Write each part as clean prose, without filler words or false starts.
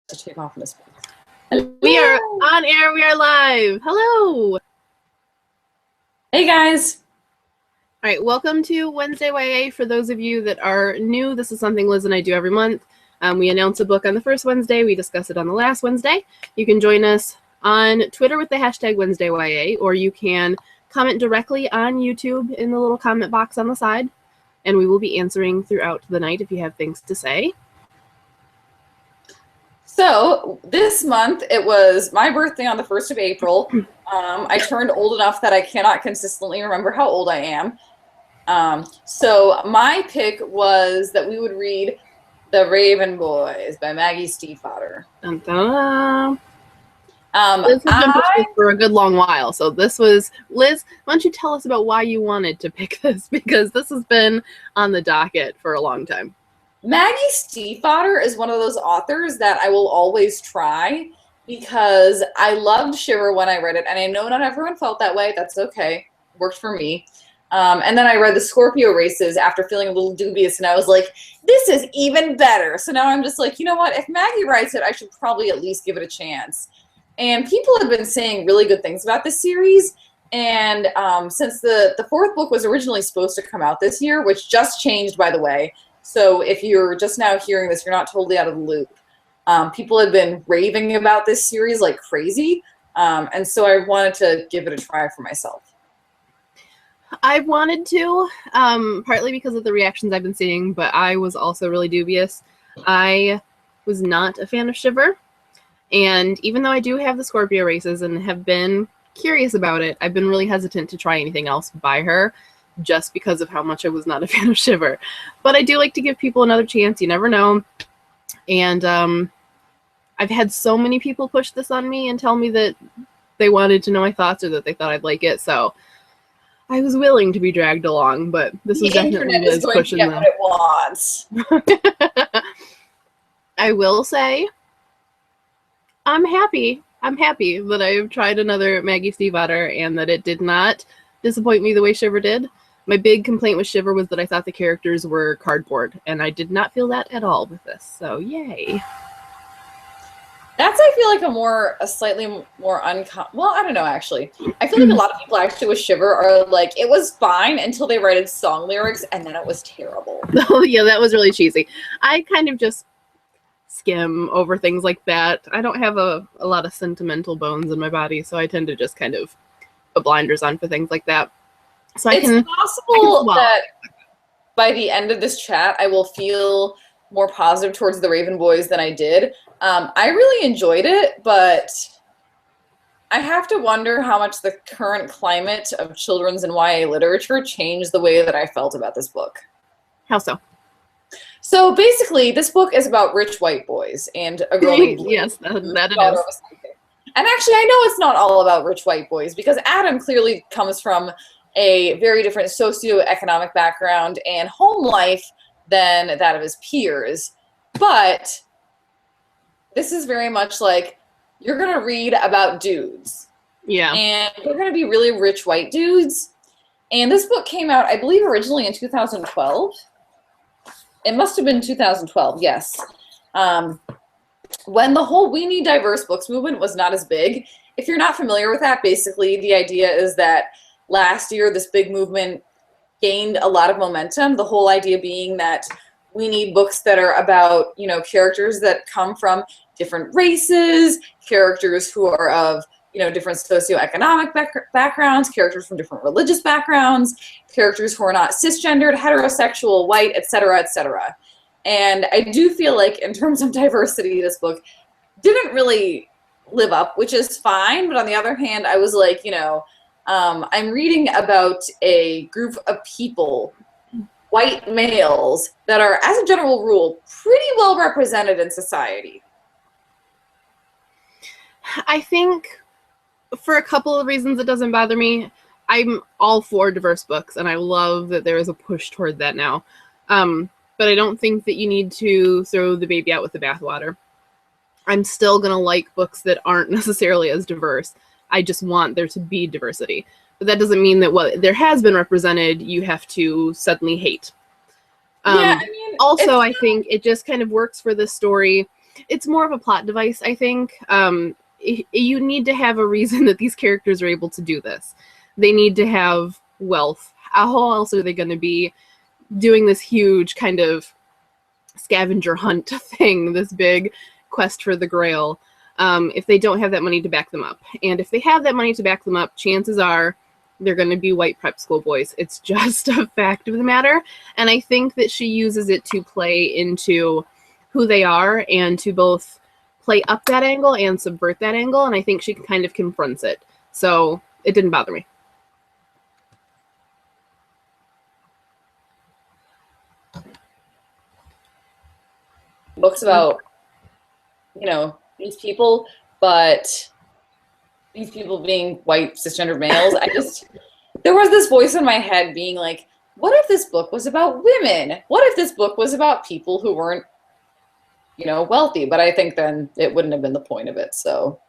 to take off in this book. We are on air. We are live. Hello. Hey, guys. All right. Welcome to Wednesday YA. For those of you that are new, this is something Liz and I do every month. We announce a book on the first Wednesday. We discuss it on the last Wednesday. You can join us on Twitter with the hashtag WednesdayYA, or you can comment directly on YouTube in the little comment box on the side, and we will be answering throughout the night if you have things to say. So this month, it was my birthday on the 1st of April. I turned old enough that I cannot consistently remember how old I am. So my pick was that we would read The Raven Boys by Maggie Stiefvater. Dun, dun, dun. Liz has been pushing for a good long while. So this was, Liz, why don't you tell us about why you wanted to pick this? Because this has been on the docket for a long time. Maggie Stiefvater is one of those authors that I will always try because I loved Shiver when I read it. And I know not everyone felt that way. That's okay. Worked for me. And then I read the Scorpio Races after feeling a little dubious, and I was like, this is even better. So now I'm just like, you know what? If Maggie writes it, I should probably at least give it a chance. And people have been saying really good things about this series. And since the fourth book was originally supposed to come out this year, which just changed, by the way. So if you're just now hearing this, you're not totally out of the loop. People have been raving about this series like crazy. And so I wanted to give it a try for myself. I wanted to, partly because of the reactions I've been seeing, but I was also really dubious. I was not a fan of Shiver. And even though I do have the Scorpio Races and have been curious about it, I've been really hesitant to try anything else by her, just because of how much I was not a fan of Shiver. But I do like to give people another chance. You never know. And I've had so many people push this on me and tell me that they wanted to know my thoughts or that they thought I'd like it. So I was willing to be dragged along, but this was definitely Liz pushing them. What it wants. I will say, I'm happy. I'm happy that I've tried another Maggie Stiefvater and that it did not disappoint me the way Shiver did. My big complaint with Shiver was that I thought the characters were cardboard, and I did not feel that at all with this, so yay. That's, I feel like, a slightly more well, I don't know, actually. I feel like a lot of people actually with Shiver are like, it was fine until they wrote song lyrics, and then it was terrible. Oh, yeah, that was really cheesy. I kind of just skim over things like that. I don't have a lot of sentimental bones in my body, so I tend to just kind of put blinders on for things like that. So it's possible that by the end of this chat, I will feel more positive towards the Raven Boys than I did. I really enjoyed it, but I have to wonder how much the current climate of children's and YA literature changed the way that I felt about this book. How so? So basically, this book is about rich white boys and a girl named Blue. Yes, that it is. And actually, I know it's not all about rich white boys because Adam clearly comes from a very different socioeconomic background and home life than that of his peers. But this is very much like, you're going to read about dudes. Yeah. And they're going to be really rich white dudes. And this book came out, I believe, originally in 2012. It must have been 2012, yes. When the whole We Need Diverse Books movement was not as big. If you're not familiar with that, basically the idea is that last year this big movement gained a lot of momentum. The whole idea being that we need books that are about, you know, characters that come from different races, characters who are of, you know, different socioeconomic backgrounds, characters from different religious backgrounds, characters who are not cisgendered, heterosexual, white, etc., etc. And I do feel like in terms of diversity, this book didn't really live up, which is fine. But on the other hand, I was like, you know, I'm reading about a group of people, white males, that are, as a general rule, pretty well represented in society. I think for a couple of reasons it doesn't bother me. I'm all for diverse books, and I love that there is a push toward that now. But I don't think that you need to throw the baby out with the bathwater. I'm still going to like books that aren't necessarily as diverse. I just want there to be diversity. But that doesn't mean that what there has been represented, you have to suddenly hate. Yeah, I mean, also, I think it just kind of works for this story it's more of a plot device, I think. You need to have a reason that these characters are able to do this. They need to have wealth. How else are they going to be doing this huge kind of scavenger hunt thing, this big quest for the Grail, if they don't have that money to back them up? And if they have that money to back them up, chances are they're going to be white prep school boys. It's just a fact of the matter. And I think that she uses it to play into who they are and to both play up that angle and subvert that angle. And I think she kind of confronts it. So it didn't bother me. Books about, you know, these people, but these people being white cisgendered males. There was this voice in my head being like, what if this book was about women? What if this book was about people who weren't, you know, wealthy? But I think then it wouldn't have been the point of it. So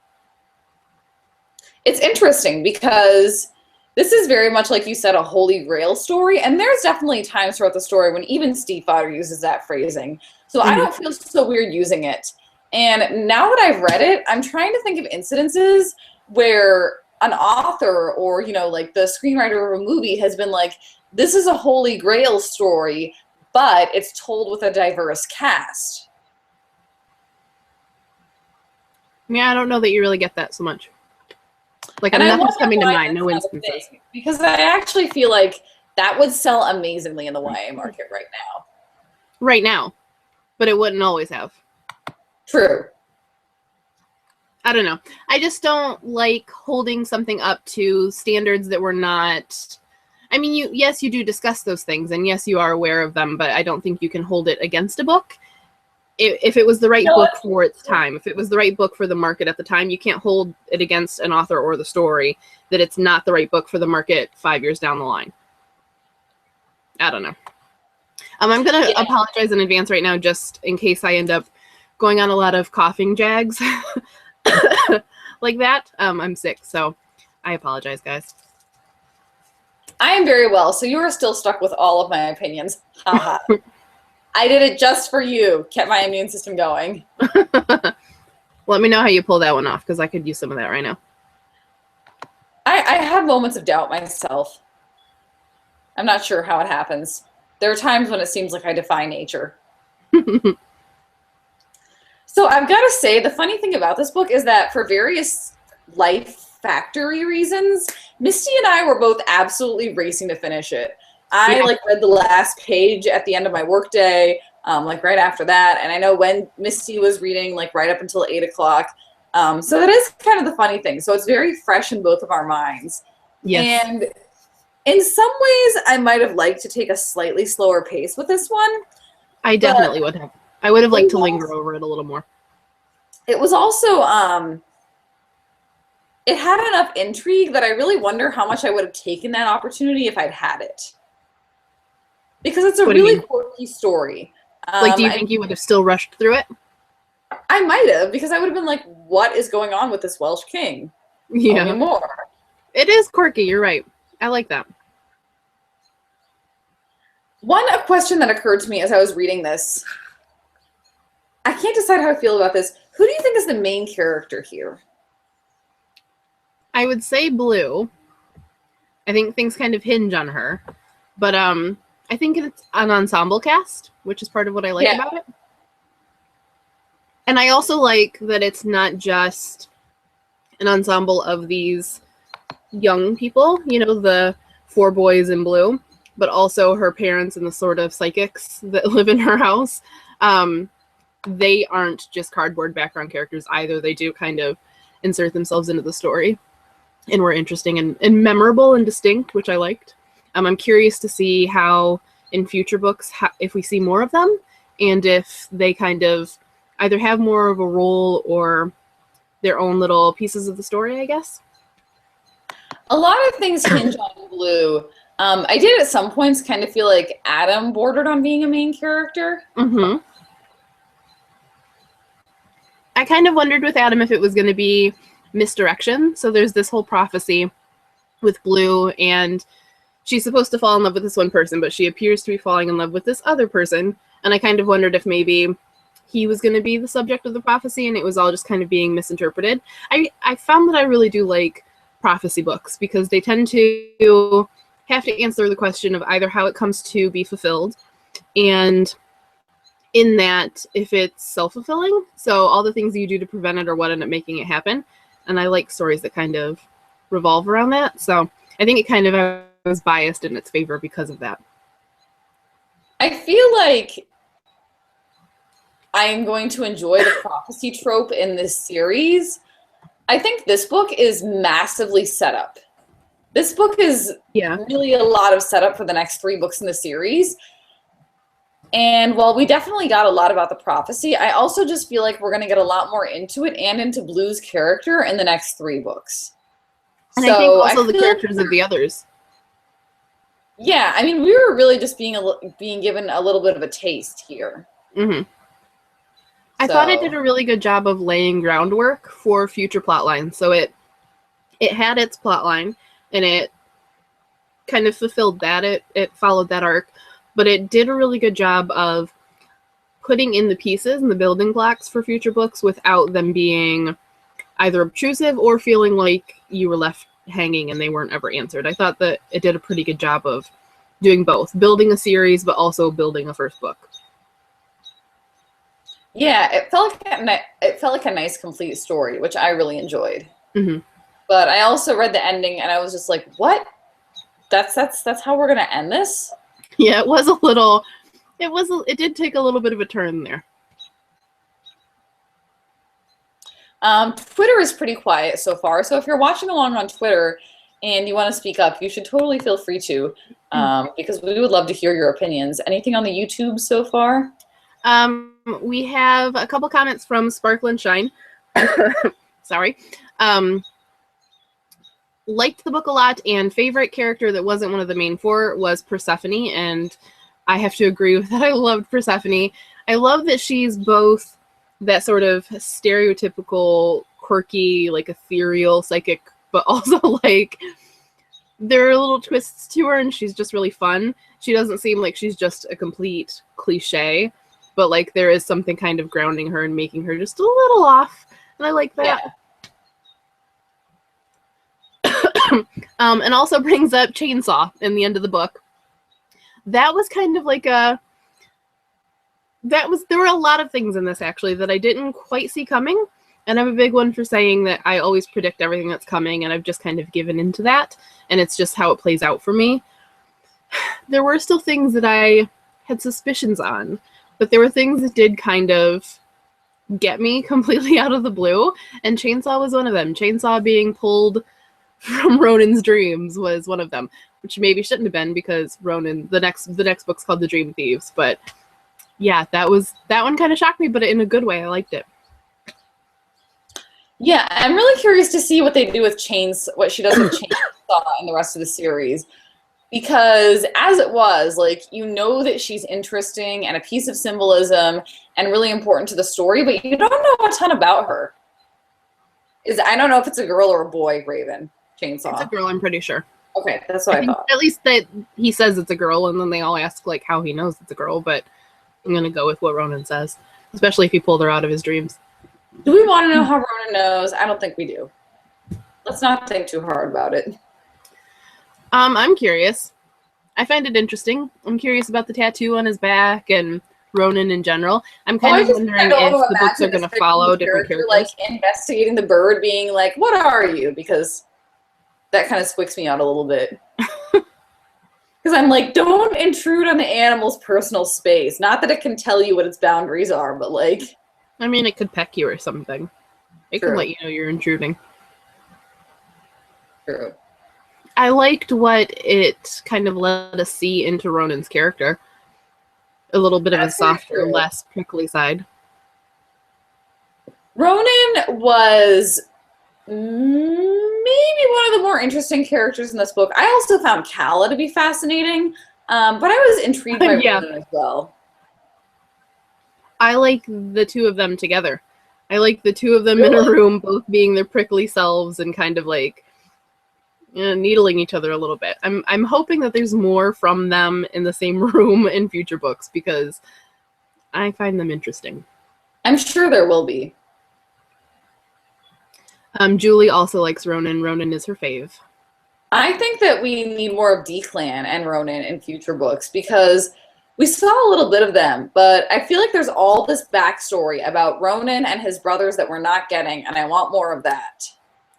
it's interesting because this is very much, like you said, a holy grail story. And there's definitely times throughout the story when even Steve Fodder uses that phrasing. So I don't feel so weird using it. And now that I've read it, I'm trying to think of incidences where an author or, you know, like the screenwriter of a movie has been like, this is a holy grail story, but it's told with a diverse cast. Yeah, I don't know that you really get that so much. Like, nothing's coming to mind, no instances. Because I actually feel like that would sell amazingly in the YA market right now. Right now. But it wouldn't always have. True. I don't know. I just don't like holding something up to standards that were not... I mean, yes, you do discuss those things, and yes, you are aware of them, but I don't think you can hold it against a book. If it was the right book for its time, if it was the right book for the market at the time, you can't hold it against an author or the story that it's not the right book for the market 5 years down the line. I don't know. I'm going to apologize in advance right now, just in case I end up going on a lot of coughing jags like that. I'm sick, so I apologize, guys. I am very well, so you are still stuck with all of my opinions. Haha. I did it just for you. Kept my immune system going. Let me know how you pull that one off, because I could use some of that right now. I have moments of doubt myself. I'm not sure how it happens. There are times when it seems like I defy nature. So I've got to say, the funny thing about this book is that for various life factory reasons, Misty and I were both absolutely racing to finish it. I read the last page at the end of my workday, right after that. And I know when Misty was reading, right up until 8 o'clock. So that is kind of the funny thing. So it's very fresh in both of our minds. Yes. And in some ways, I might have liked to take a slightly slower pace with this one. I definitely would have. I would have liked to linger over it a little more. It was also, it had enough intrigue that I really wonder how much I would have taken that opportunity if I'd had it. Because it's a really quirky story. Do you think you would have still rushed through it? I might have, because I would have been like, what is going on with this Welsh king? Yeah. Tell me more. It is quirky, you're right. I like that. A question that occurred to me as I was reading this. I can't decide how I feel about this. Who do you think is the main character here? I would say Blue. I think things kind of hinge on her. But I think it's an ensemble cast, which is part of what I like about it. And I also like that it's not just an ensemble of these young people, the 4 boys in blue, but also her parents and the sort of psychics that live in her house. They aren't just cardboard background characters either. They do kind of insert themselves into the story and were interesting and memorable and distinct, which I liked. I'm curious to see how in future books, if we see more of them, and if they kind of either have more of a role or their own little pieces of the story, I guess. A lot of things hinge on Blue. I did at some points kind of feel like Adam bordered on being a main character. Mm-hmm. I kind of wondered with Adam if it was going to be misdirection. So there's this whole prophecy with Blue, and she's supposed to fall in love with this one person, but she appears to be falling in love with this other person. And I kind of wondered if maybe he was going to be the subject of the prophecy, and it was all just kind of being misinterpreted. I found that I really do like prophecy books because they tend to have to answer the question of either how it comes to be fulfilled, and in that, if it's self-fulfilling, so all the things you do to prevent it or what end up making it happen. And I like stories that kind of revolve around that. So I think it kind of was biased in its favor because of that. I feel like I am going to enjoy the prophecy trope in this series. I think this book is massively set up. This book is really a lot of setup for the next 3 books in the series. And while we definitely got a lot about the prophecy, I also just feel like we're going to get a lot more into it and into Blue's character in the next 3 books. And I think also the characters of the others. Yeah, I mean, we were really just being given a little bit of a taste here. Mm-hmm. I thought it did a really good job of laying groundwork for future plot lines. So it had its plot line, and it kind of fulfilled that. It followed that arc, but it did a really good job of putting in the pieces and the building blocks for future books without them being either obtrusive or feeling like you were left hanging and they weren't ever answered. I thought that it did a pretty good job of doing both, building a series, but also building a first book. Yeah, it felt like a nice complete story, which I really enjoyed. Mm-hmm. But I also read the ending and I was just like, what? That's how we're gonna end this? Yeah, it did take a little bit of a turn there. Twitter is pretty quiet so far, so if you're watching along on Twitter and you want to speak up, you should totally feel free to, because we would love to hear your opinions. Anything on the YouTube so far? We have a couple comments from Sparkle and Shine. Sorry. Liked the book a lot, and favorite character that wasn't one of the main 4 was Persephone, and I have to agree with that. I loved Persephone. I love that she's both that sort of stereotypical, quirky, like ethereal psychic, but also like there are little twists to her, and she's just really fun. She doesn't seem like she's just a complete cliche, but like there is something kind of grounding her and making her just a little off, and I like that. Yeah. And also brings up Chainsaw in the end of the book. That was kind of like there were a lot of things in this actually that I didn't quite see coming, and I'm a big one for saying that I always predict everything that's coming, and I've just kind of given into that, and it's just how it plays out for me. There were still things that I had suspicions on, but there were things that did kind of get me completely out of the blue, and Chainsaw was one of them. Chainsaw being pulled from Ronan's dreams was one of them, which maybe shouldn't have been because Ronan, the next book's called The Dream Thieves, but yeah, that one kind of shocked me, but in a good way. I liked it. Yeah, I'm really curious to see what they do with what she does with Chainsaw in the rest of the series, because as it was, like, you know that she's interesting and a piece of symbolism and really important to the story, but you don't know a ton about her. I don't know if it's a girl or a boy, Raven. Chainsaw. It's a girl, I'm pretty sure. Okay, that's what I thought. At least that he says it's a girl, and then they all ask like how he knows it's a girl, but I'm gonna go with what Ronan says, especially if he pulled her out of his dreams. Do we want to know how Ronan knows? I don't think we do. Let's not think too hard about it. I'm curious. I find it interesting. I'm curious about the tattoo on his back and Ronan in general. I'm kind of wondering if the books are going to follow different characters. Like investigating the bird, being like, "What are you?" Because that kind of squicks me out a little bit. Because I'm like, don't intrude on the animal's personal space. Not that it can tell you what its boundaries are, but like, I mean, it could peck you or something. It can let you know you're intruding. True. I liked what it kind of let us see into Ronan's character. A little bit of a softer, less prickly side. Ronan was maybe one of the more interesting characters in this book. I also found Calla to be fascinating, but I was intrigued by Ronan as well. I like the two of them together. I like the two of them in a room, both being their prickly selves and kind of like needling each other a little bit. I'm hoping that there's more from them in the same room in future books because I find them interesting. I'm sure there will be. Julie also likes Ronan. Ronan is her fave. I think that we need more of Declan and Ronan in future books because we saw a little bit of them, but I feel like there's all this backstory about Ronan and his brothers that we're not getting, and I want more of that.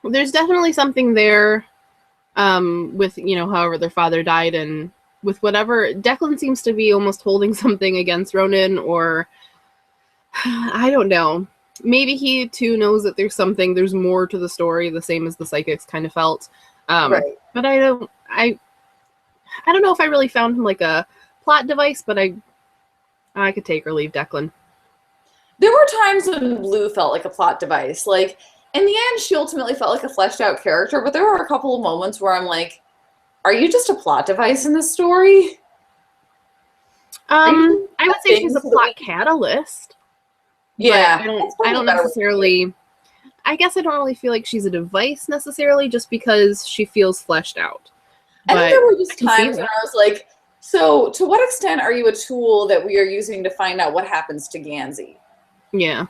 There's definitely something there with, however their father died, and with whatever. Declan seems to be almost holding something against Ronan, or I don't know. Maybe he too knows that there's more to the story, the same as the psychics kind of felt. Right. But I don't know if I really found him like a plot device, but I could take or leave Declan. There were times when Blue felt like a plot device. Like, in the end, she ultimately felt like a fleshed out character, but there were a couple of moments where I'm like, are you just a plot device in this story? I would say she's a plot catalyst. Yeah. I don't necessarily... I guess I don't really feel like she's a device necessarily, just because she feels fleshed out. I think there were just times when I was like, so to what extent are you a tool that we are using to find out what happens to Gansey? Yeah.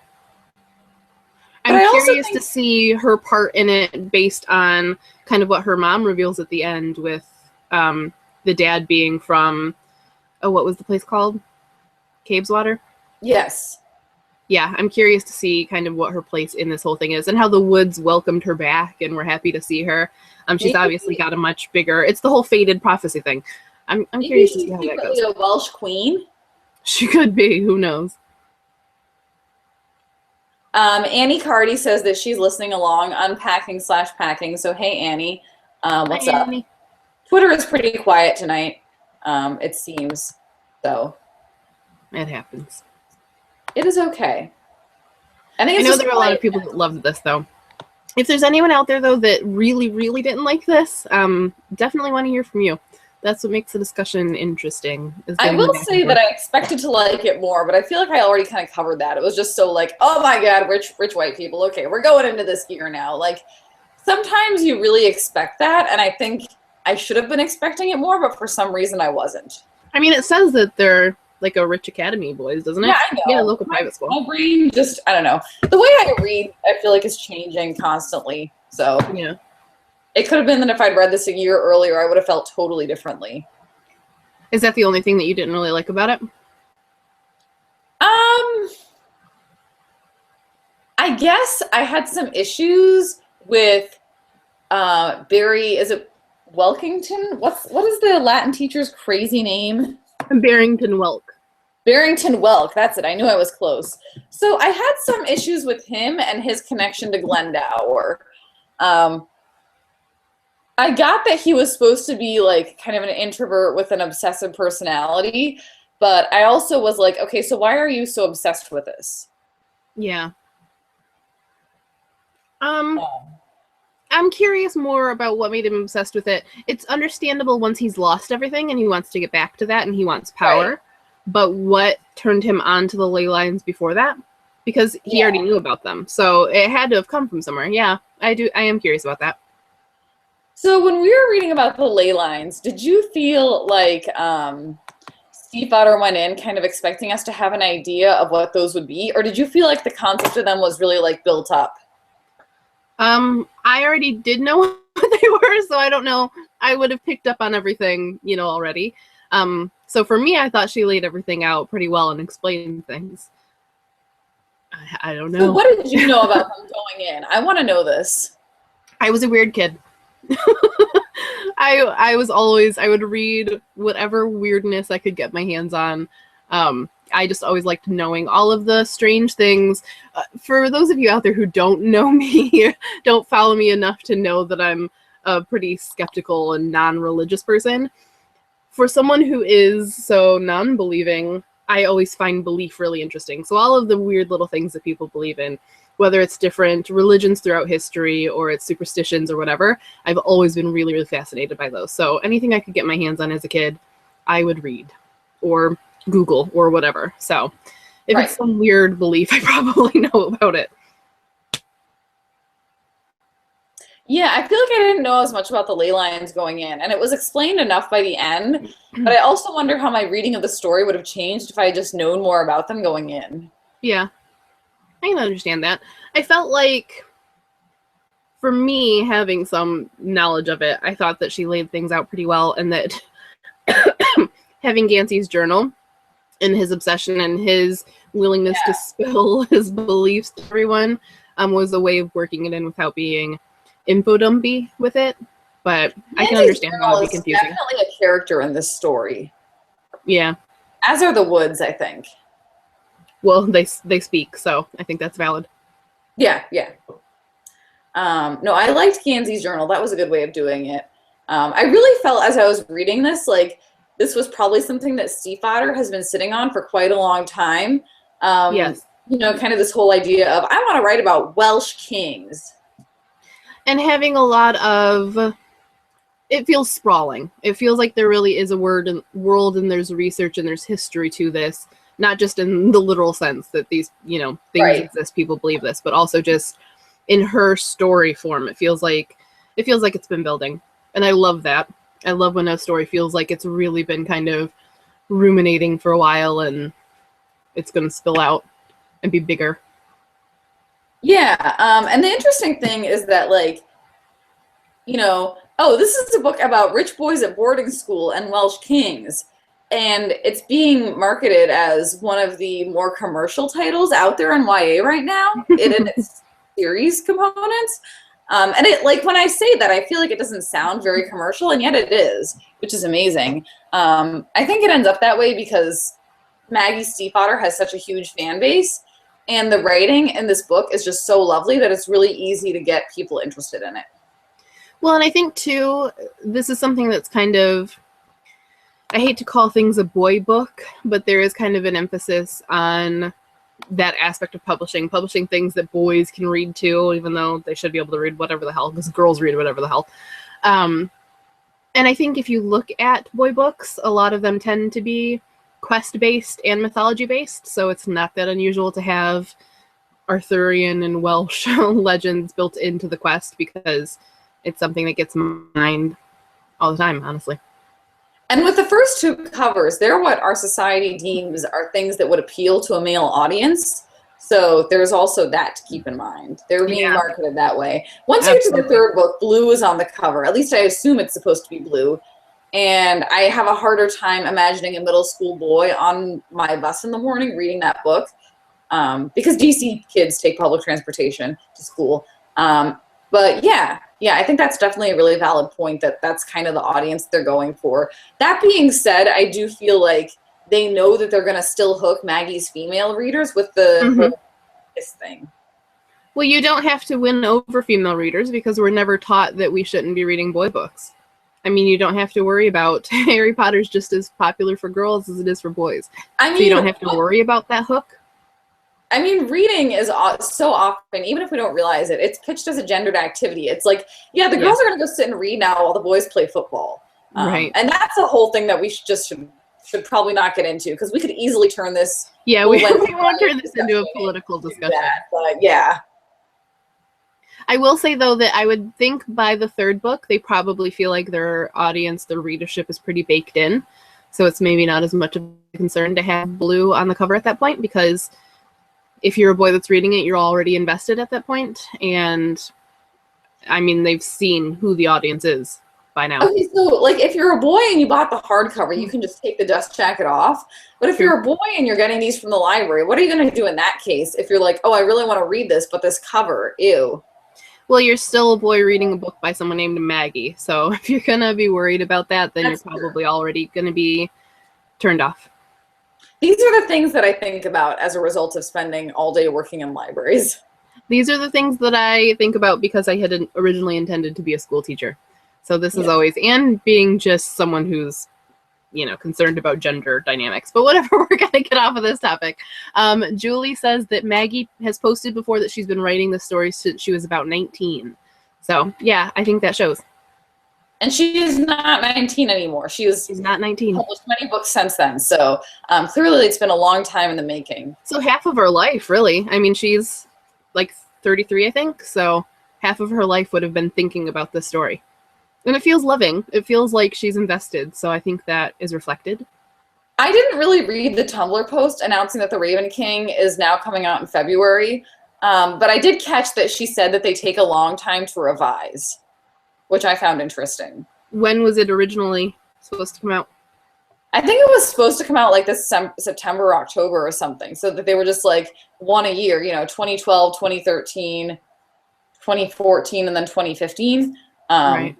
I'm curious to see her part in it based on kind of what her mom reveals at the end with the dad being from, what was the place called? Cabeswater? Yes. Yeah, I'm curious to see kind of what her place in this whole thing is and how the Woods welcomed her back and were happy to see her. She's obviously got a much bigger... It's the whole fated prophecy thing. I'm curious to see how that goes. A Welsh queen? She could be. Who knows? Annie Cardy says that she's listening along, unpacking/packing. So, hey, Annie. What's up? Annie. Twitter is pretty quiet tonight, it seems. So. It happens. It is okay. I know there are a lot of people that loved this, though. If there's anyone out there, though, that really, really didn't like this, definitely want to hear from you. That's what makes the discussion interesting. I will say that I expected to like it more, but I feel like I already kind of covered that. It was just so like, oh my god, rich white people. Okay, we're going into this gear now. Like, sometimes you really expect that, and I think I should have been expecting it more, but for some reason I wasn't. I mean, it says that they're like a rich academy boys, doesn't it? Yeah, I know. Yeah, local private school. My brain just, I don't know. The way I read, I feel like is changing constantly. So yeah, it could have been that if I'd read this a year earlier, I would have felt totally differently. Is that the only thing that you didn't really like about it? I guess I had some issues with Barry. Is it Welkington? What is the Latin teacher's crazy name? Barrington Welk. Barrington Welk, that's it. I knew I was close. So I had some issues with him and his connection to Glendower. I got that he was supposed to be like kind of an introvert with an obsessive personality, but I also was like, okay, so why are you so obsessed with this? Yeah. I'm curious more about what made him obsessed with it. It's understandable once he's lost everything and he wants to get back to that and he wants power. Right. But what turned him on to the ley lines before that? Because he already knew about them. So it had to have come from somewhere. Yeah, I am curious about that. So when we were reading about the ley lines, did you feel like Steve Potter went in kind of expecting us to have an idea of what those would be? Or did you feel like the concept of them was really like built up? I already did know what they were, so I don't know. I would have picked up on everything, already. So for me, I thought she laid everything out pretty well and explained things. I don't know. So what did you know about them going in? I want to know this. I was a weird kid. I would read whatever weirdness I could get my hands on. I just always liked knowing all of the strange things. For those of you out there who don't know me, don't follow me enough to know that I'm a pretty skeptical and non-religious person. For someone who is so non-believing, I always find belief really interesting. So all of the weird little things that people believe in, whether it's different religions throughout history or it's superstitions or whatever, I've always been really, really fascinated by those. So anything I could get my hands on as a kid, I would read or Google or whatever. So if it's some weird belief, I probably know about it. Yeah, I feel like I didn't know as much about the ley lines going in, and it was explained enough by the end, but I also wonder how my reading of the story would have changed if I had just known more about them going in. Yeah. I can understand that. I felt like, for me, having some knowledge of it, I thought that she laid things out pretty well, and that having Gansey's journal and his obsession and his willingness to spill his beliefs to everyone was a way of working it in without being info dumpy with it. But I can understand how it would be confusing. Definitely a character in this story. Yeah. As are the Woods, I think. Well, they speak, so I think that's valid. Yeah, yeah. No, I liked Gansey's journal. That was a good way of doing it. I really felt as I was reading this, like this was probably something that Stiefvater has been sitting on for quite a long time. Yes. You know, kind of this whole idea of, I want to write about Welsh kings. And having a lot of, it feels sprawling. It feels like there really is a world and there's research and there's history to this, not just in the literal sense that these, you know, things exist, people believe this, but also just in her story form. It feels like it's been building. And I love that. I love when a story feels like it's really been kind of ruminating for a while and it's going to spill out and be bigger. Yeah. And the interesting thing is that, like, you know, oh, this is a book about rich boys at boarding school and Welsh kings. And it's being marketed as one of the more commercial titles out there in YA right now, in its series components. And it, like, when I say that, I feel like it doesn't sound very commercial, and yet it is, which is amazing. I think it ends up that way because Maggie Stiefvater has such a huge fan base, and the writing in this book is just so lovely that it's really easy to get people interested in it. Well, and I think, too, this is something that's kind of, I hate to call things a boy book, but there is kind of an emphasis on that aspect of publishing things that boys can read too, even though they should be able to read whatever the hell, because girls read whatever the hell. And I think if you look at boy books, a lot of them tend to be quest-based and mythology-based, so it's not that unusual to have Arthurian and Welsh legends built into the quest, because it's something that gets mined all the time, honestly. And with the first two covers, they're what our society deems are things that would appeal to a male audience. So there's also that to keep in mind. They're being marketed that way. Once you get to the third book, blue is on the cover. At least I assume it's supposed to be blue. And I have a harder time imagining a middle school boy on my bus in the morning reading that book, because DC kids take public transportation to school. But yeah, I think that's definitely a really valid point, that that's kind of the audience they're going for. That being said, I do feel like they know that they're going to still hook Maggie's female readers with the this thing. Well, you don't have to win over female readers, because we're never taught that we shouldn't be reading boy books. I mean, you don't have to worry about Harry Potter's just as popular for girls as it is for boys. I mean, so you don't have to worry about that hook. I mean, reading is so often, even if we don't realize it, it's pitched as a gendered activity. It's like, yeah, the girls are going to go sit and read now while the boys play football. Right. And that's a whole thing that we should probably not get into, because we could easily turn this. Yeah, we won't turn this into a political discussion. But yeah. I will say, though, that I would think by the third book, they probably feel like their audience, their readership is pretty baked in. So it's maybe not as much of a concern to have blue on the cover at that point, because if you're a boy that's reading it, you're already invested at that point. And I mean, they've seen who the audience is by now. Okay, so like if you're a boy and you bought the hardcover, you can just take the dust jacket off. But if you're a boy and you're getting these from the library, what are you going to do in that case? If you're like, oh, I really want to read this, but this cover, ew. Well, you're still a boy reading a book by someone named Maggie. So if you're going to be worried about that, then you're probably already going to be turned off. These are the things that I think about as a result of spending all day working in libraries. These are the things that I think about because I had originally intended to be a school teacher. So this is always, and being just someone who's, you know, concerned about gender dynamics. But whatever, we're going to get off of this topic. Julie says that Maggie has posted before that she's been writing the story since she was about 19. So, yeah, I think that shows. And she is not 19 anymore. She's not 19. Published many books since then. So clearly it's been a long time in the making. So half of her life, really. I mean, she's like 33, I think. So half of her life would have been thinking about this story. And it feels loving. It feels like she's invested. So I think that is reflected. I didn't really read the Tumblr post announcing that The Raven King is now coming out in February, but I did catch that she said that they take a long time to revise, which I found interesting. When was it originally supposed to come out? I think it was supposed to come out like this September or October or something, so that they were just like one a year, 2012, 2013, 2014, and then 2015. Right.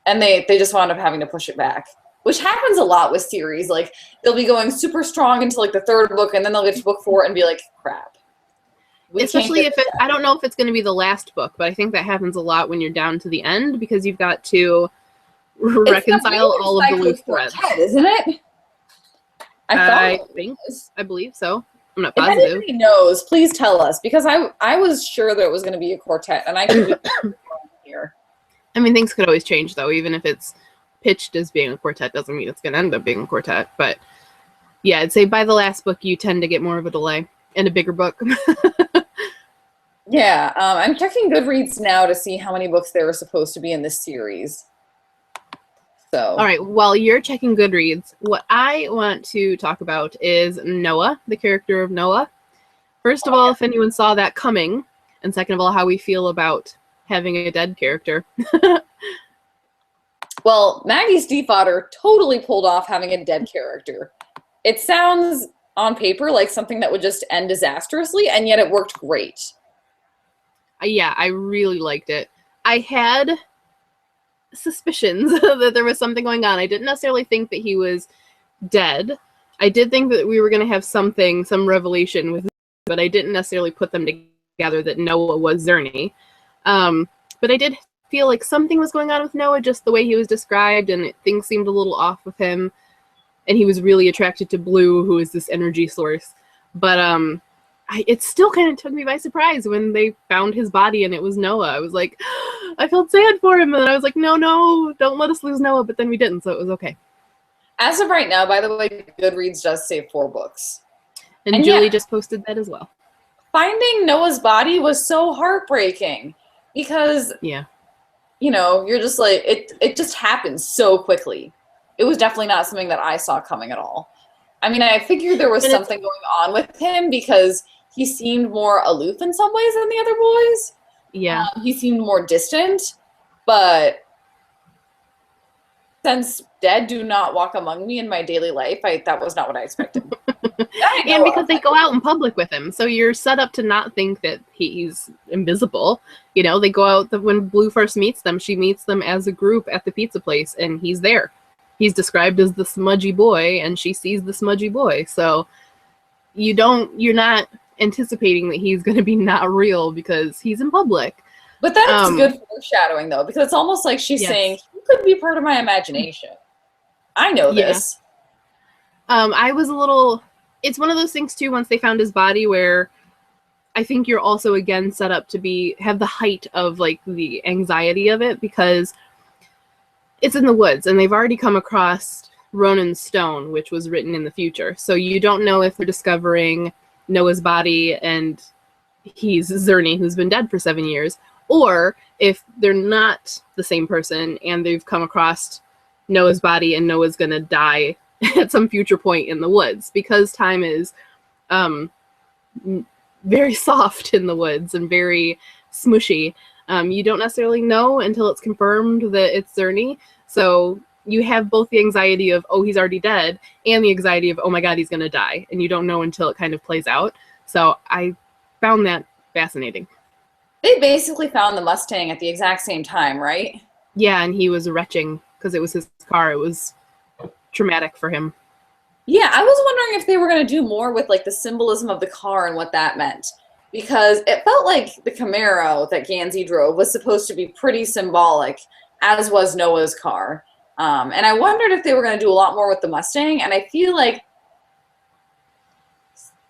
And they just wound up having to push it back, which happens a lot with series. Like, they'll be going super strong into like the third book, and then they'll get to book 4 and be like, crap. Especially if I don't know if it's going to be the last book, but I think that happens a lot when you're down to the end because you've got to reconcile all of the loose threads. Isn't it? I believe so. I'm not if positive. If anybody knows, please tell us, because I was sure that it was going to be a quartet, and I could be wrong here. I mean, things could always change, though. Even if it's pitched as being a quartet, doesn't mean it's going to end up being a quartet. But yeah, I'd say by the last book, you tend to get more of a delay and a bigger book. Yeah, I'm checking Goodreads now to see how many books there were supposed to be in this series. So. All right, while you're checking Goodreads, what I want to talk about is Noah, the character of Noah. First of all, if anyone saw that coming, and second of all, how we feel about having a dead character. Well, Maggie Stiefvater totally pulled off having a dead character. It sounds on paper like something that would just end disastrously, and yet it worked great. Yeah, I really liked it. I had suspicions that there was something going on. I didn't necessarily think that he was dead. I did think that we were going to have some revelation with, but I didn't necessarily put them together that Noah was Zerny. But I did feel like something was going on with Noah, just the way he was described, and things seemed a little off with him. And he was really attracted to Blue, who is this energy source. But it still kind of took me by surprise when they found his body and it was Noah. I was like, I felt sad for him. And I was like, no, don't let us lose Noah. But then we didn't, so it was okay. As of right now, by the way, Goodreads does say 4 books. And Julie just posted that as well. Finding Noah's body was so heartbreaking because, you're just like, it just happened so quickly. It was definitely not something that I saw coming at all. I mean, I figured there was something going on with him because he seemed more aloof in some ways than the other boys. Yeah. He seemed more distant, but since dead do not walk among me in my daily life, that was not what I expected. And because they go out in public with him, so you're set up to not think that he's invisible. They go out, when Blue first meets them, she meets them as a group at the pizza place, and he's there. He's described as the smudgy boy, and she sees the smudgy boy. So you're not anticipating that he's going to be not real because he's in public. But that's good foreshadowing, though, because it's almost like she's saying, you could be part of my imagination. I know this. I was a little... It's one of those things, too, once they found his body, where I think you're also, again, set up to have the height of, like, the anxiety of it, because it's in the woods, and they've already come across Ronan's stone, which was written in the future. So you don't know if they're discovering Noah's body and he's Zerny, who's been dead for 7 years, or if they're not the same person and they've come across Noah's body and Noah's going to die at some future point in the woods, because time is very soft in the woods and very smushy. You don't necessarily know until it's confirmed that it's Zerny. So you have both the anxiety of, oh, he's already dead, and the anxiety of, oh my God, he's going to die. And you don't know until it kind of plays out. So I found that fascinating. They basically found the Mustang at the exact same time, right? Yeah, and he was retching because it was his car. It was traumatic for him. Yeah, I was wondering if they were going to do more with like the symbolism of the car and what that meant. Because it felt like the Camaro that Gansey drove was supposed to be pretty symbolic, as was Noah's car. And I wondered if they were going to do a lot more with the Mustang, and I feel like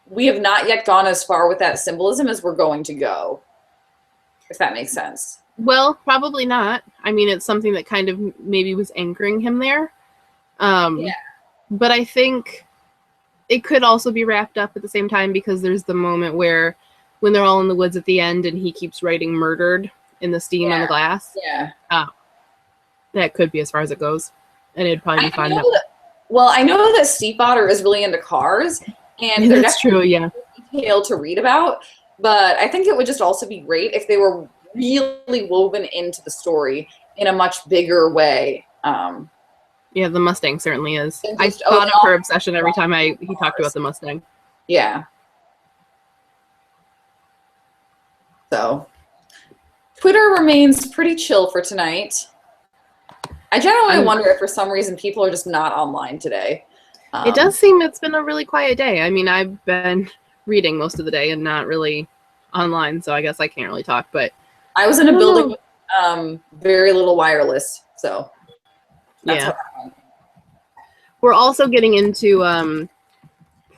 we have not yet gone as far with that symbolism as we're going to go, if that makes sense. Well, probably not. I mean, it's something that kind of maybe was anchoring him there. But I think it could also be wrapped up at the same time, because there's the moment where when they're all in the woods at the end and he keeps writing murdered in the steam on the glass. Yeah. That could be as far as it goes. And it'd probably be fun. Well, I know that Steve Otter is really into cars, and they're That's true, yeah. detailed to read about, but I think it would just also be great if they were really woven into the story in a much bigger way. Yeah, the Mustang certainly is. And I just, thought of her obsession every time he talked about the Mustang. Yeah. So, Twitter remains pretty chill for tonight. I generally wonder if for some reason people are just not online today. It does seem it's been a really quiet day. I mean, I've been reading most of the day and not really online, so I guess I can't really talk. But I was in a building with very little wireless, so that's yeah. We're also getting into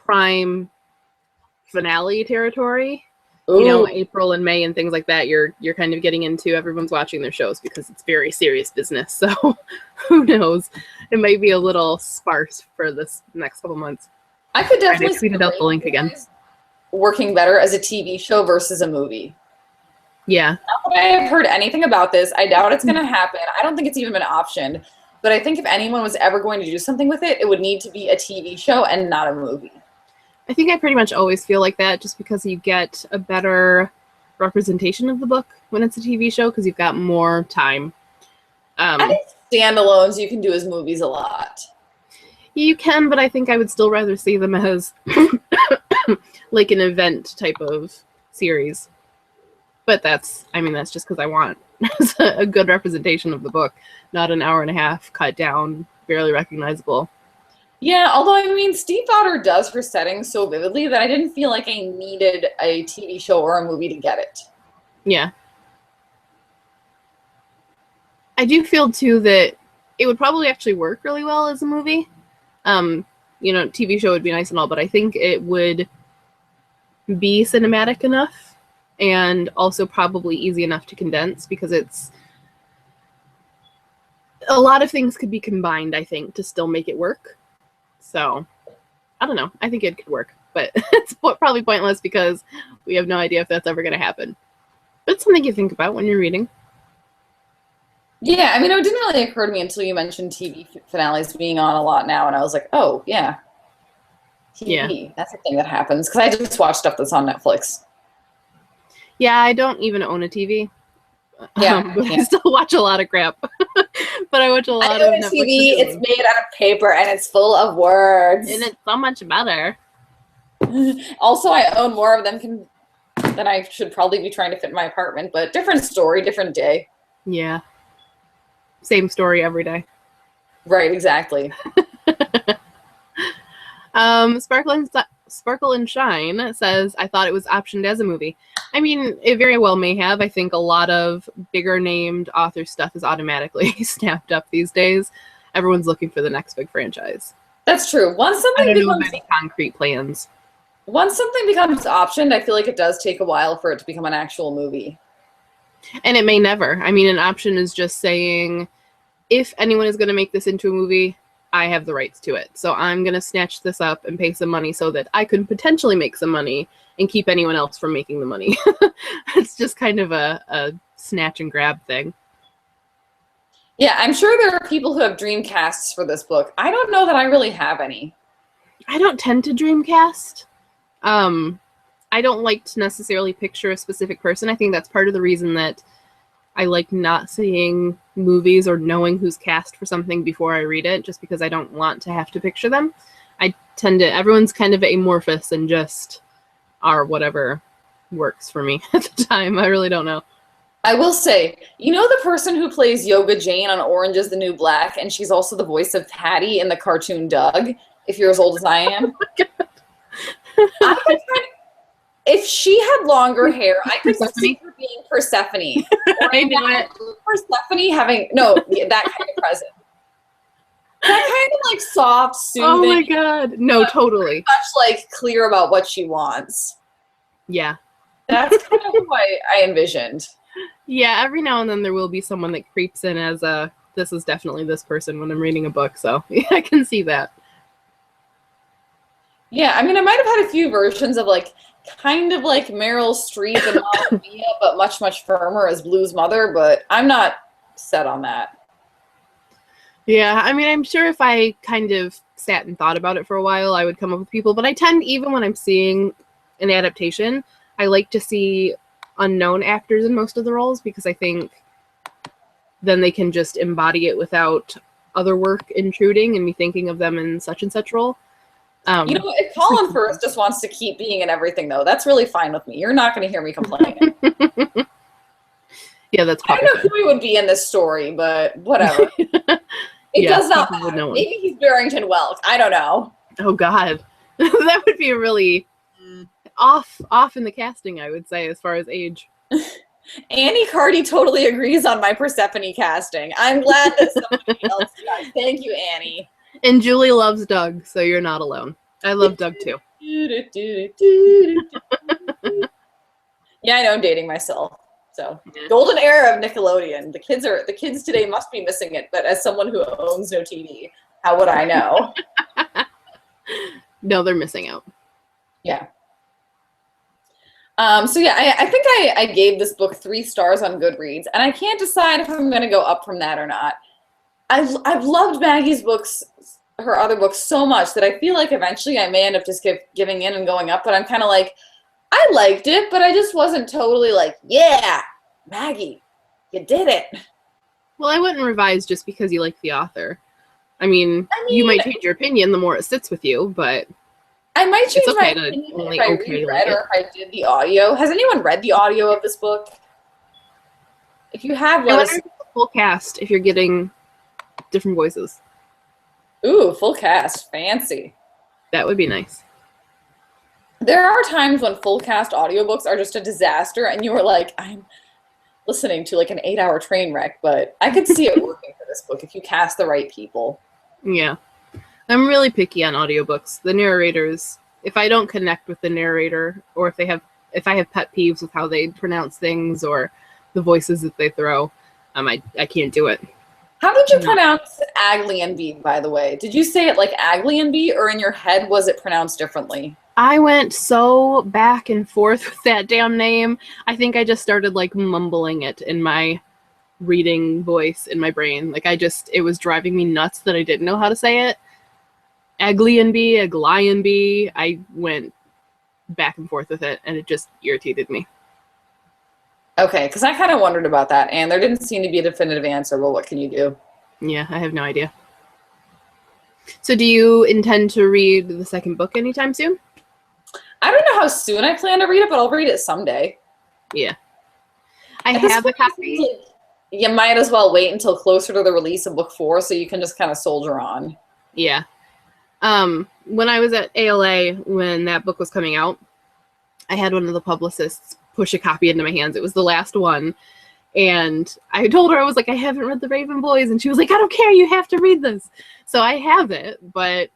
prime finale territory. Ooh. You know, April and May and things like that. You're kind of getting into everyone's watching their shows because it's very serious business. So who knows? It might be a little sparse for this next couple months. I could definitely tweet out the link again. Working better as a TV show versus a movie. Yeah. Not that I have heard anything about this. I doubt it's going to happen. I don't think it's even been optioned. But I think if anyone was ever going to do something with it, it would need to be a TV show and not a movie. I think I pretty much always feel like that just because you get a better representation of the book when it's a TV show because you've got more time. I think standalones you can do as movies a lot. You can, but I think I would still rather see them as like an event type of series. But that's just because I want a good representation of the book, not an hour and a half cut down, barely recognizable. Yeah, although, I mean, Steve Otter does her settings so vividly that I didn't feel like I needed a TV show or a movie to get it. Yeah. I do feel, too, that it would probably actually work really well as a movie. TV show would be nice and all, but I think it would be cinematic enough and also probably easy enough to condense because it's a lot of things could be combined, I think, to still make it work. So, I don't know. I think it could work, but it's probably pointless because we have no idea if that's ever going to happen. But it's something you think about when you're reading. Yeah, I mean, it didn't really occur to me until you mentioned TV finales being on a lot now, and I was like, oh, yeah. TV, that's a thing that happens, because I just watch stuff that's on Netflix. Yeah, I don't even own a TV. Yeah, but I still watch a lot of crap. But I watch a lot of Netflix TV. It's made out of paper and it's full of words. And it's so much better. Also, I own more of them than I should probably be trying to fit in my apartment, but different story, different day. Yeah. Same story every day. Right, exactly. Sparkle and Shine says, I thought it was optioned as a movie. I mean, it very well may have. I think a lot of bigger named author stuff is automatically snapped up these days. Everyone's looking for the next big franchise. That's true. I don't know of any concrete plans. Once something becomes optioned, I feel like it does take a while for it to become an actual movie. And it may never. I mean, an option is just saying, if anyone is going to make this into a movie, I have the rights to it. So I'm going to snatch this up and pay some money so that I could potentially make some money and keep anyone else from making the money. It's just kind of a snatch and grab thing. Yeah, I'm sure there are people who have dream casts for this book. I don't know that I really have any. I don't tend to dreamcast. I don't like to necessarily picture a specific person. I think that's part of the reason that I like not seeing movies or knowing who's cast for something before I read it, just because I don't want to have to picture them. Everyone's kind of amorphous and just are whatever works for me at the time. I really don't know. I will say, you know the person who plays Yoga Jane on Orange is the New Black, and she's also the voice of Patty in the cartoon Doug, if you're as old as I am? If she had longer hair, I could see her being Persephone. I know it. Persephone having, that kind of present. That kind of like soft, soothing. Oh my god. No, totally. Much like clear about what she wants. Yeah. That's kind of who I envisioned. Yeah, every now and then there will be someone that creeps in as this is definitely this person when I'm reading a book, so yeah, I can see that. Yeah, I mean, I might have had a few versions of kind of like Meryl Streep and Mamma Mia, but much, much firmer as Blue's mother, but I'm not set on that. Yeah, I mean, I'm sure if I kind of sat and thought about it for a while, I would come up with people. But I tend, even when I'm seeing an adaptation, I like to see unknown actors in most of the roles because I think then they can just embody it without other work intruding and me thinking of them in such and such role. You know, if Colin Firth just wants to keep being in everything, though, that's really fine with me. You're not going to hear me complaining. Yeah, that's I don't know who he would be in this story, but whatever. It does not matter. Maybe he's Barrington Welk. I don't know. Oh, God. That would be really off in the casting, I would say, as far as age. Annie Carty totally agrees on my Persephone casting. I'm glad that somebody else does. Thank you, Annie. And Julie loves Doug, so you're not alone. I love Doug, too. Yeah, I know I'm dating myself. So, golden era of Nickelodeon. The kids today must be missing it, but as someone who owns no TV, how would I know? No, they're missing out. Yeah. So yeah, I think I gave this book 3 stars on Goodreads, and I can't decide if I'm going to go up from that or not. I've loved Maggie's books, her other books, so much that I feel like eventually I may end up just giving in and going up, but I'm kind of like, I liked it, but I just wasn't totally like, yeah, Maggie, you did it. Well, I wouldn't revise just because you like the author. I mean, you might change your opinion the more it sits with you, but I might change my opinion if I reread or if I did the audio. Has anyone read the audio of this book? If you have, let us. Full cast if you're getting different voices. Ooh, full cast. Fancy. That would be nice. There are times when full cast audiobooks are just a disaster, and you are like, I'm listening to like an 8-hour train wreck, but I could see it working for this book if you cast the right people. Yeah. I'm really picky on audiobooks. The narrators, if I don't connect with the narrator, or if I have pet peeves with how they pronounce things or the voices that they throw, I can't do it. How did you pronounce Aglionby, by the way? Did you say it like Aglionby, or in your head was it pronounced differently? I went so back and forth with that damn name. I think I just started like mumbling it in my reading voice in my brain. Like it was driving me nuts that I didn't know how to say it. Aglionby. I went back and forth with it, and it just irritated me. Okay, because I kind of wondered about that, and there didn't seem to be a definitive answer. Well, what can you do? Yeah, I have no idea. So do you intend to read the second book anytime soon? I don't know how soon I plan to read it, but I'll read it someday. Yeah. I have a copy. Like you might as well wait until closer to the release of book 4 so you can just kind of soldier on. Yeah. When I was at ALA, when that book was coming out, I had one of the publicists push a copy into my hands. It was the last one. And I told her, I was like, I haven't read The Raven Boys. And she was like, I don't care. You have to read this. So I have it, but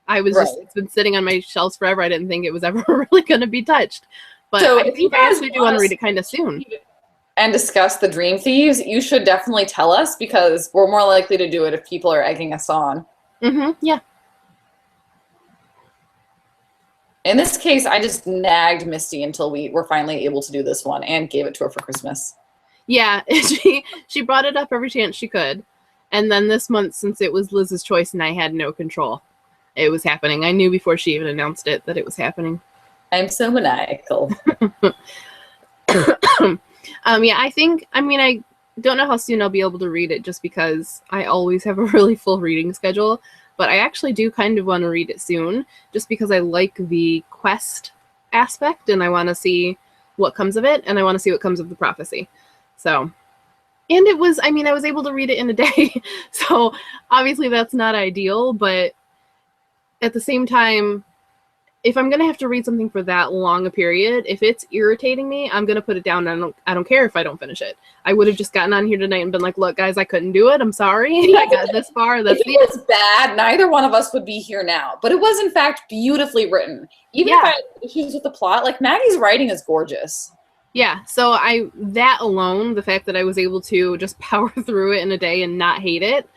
I was it's been sitting on my shelves forever. I didn't think it was ever really going to be touched. But so I think I actually do want to read it kind of soon. And discuss The Dream Thieves, you should definitely tell us, because we're more likely to do it if people are egging us on. Yeah. In this case, I just nagged Misty until we were finally able to do this one and gave it to her for Christmas. Yeah, she brought it up every chance she could. And then this month, since it was Liz's choice and I had no control, it was happening. I knew before she even announced it that it was happening. I'm so maniacal. Yeah, I don't know how soon I'll be able to read it just because I always have a really full reading schedule. But I actually do kind of want to read it soon just because I like the quest aspect and I want to see what comes of it and I want to see what comes of the prophecy. So, and I was able to read it in a day. So obviously that's not ideal, but at the same time, if I'm going to have to read something for that long a period, if it's irritating me, I'm going to put it down. And I don't care if I don't finish it. I would have just gotten on here tonight and been like, look, guys, I couldn't do it. I'm sorry. I got this far. That's if it was bad, neither one of us would be here now. But it was, in fact, beautifully written. Even if I had issues with the plot, like Maggie's writing is gorgeous. Yeah. So that alone, the fact that I was able to just power through it in a day and not hate it,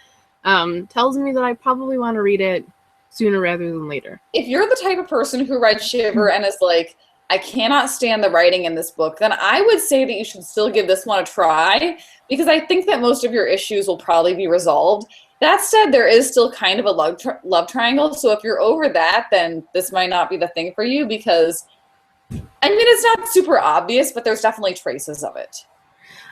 tells me that I probably want to read it sooner rather than later. If you're the type of person who read Shiver and is like, I cannot stand the writing in this book, then I would say that you should still give this one a try, because I think that most of your issues will probably be resolved. That said, there is still kind of a love triangle, so if you're over that, then this might not be the thing for you, because, I mean, it's not super obvious, but there's definitely traces of it.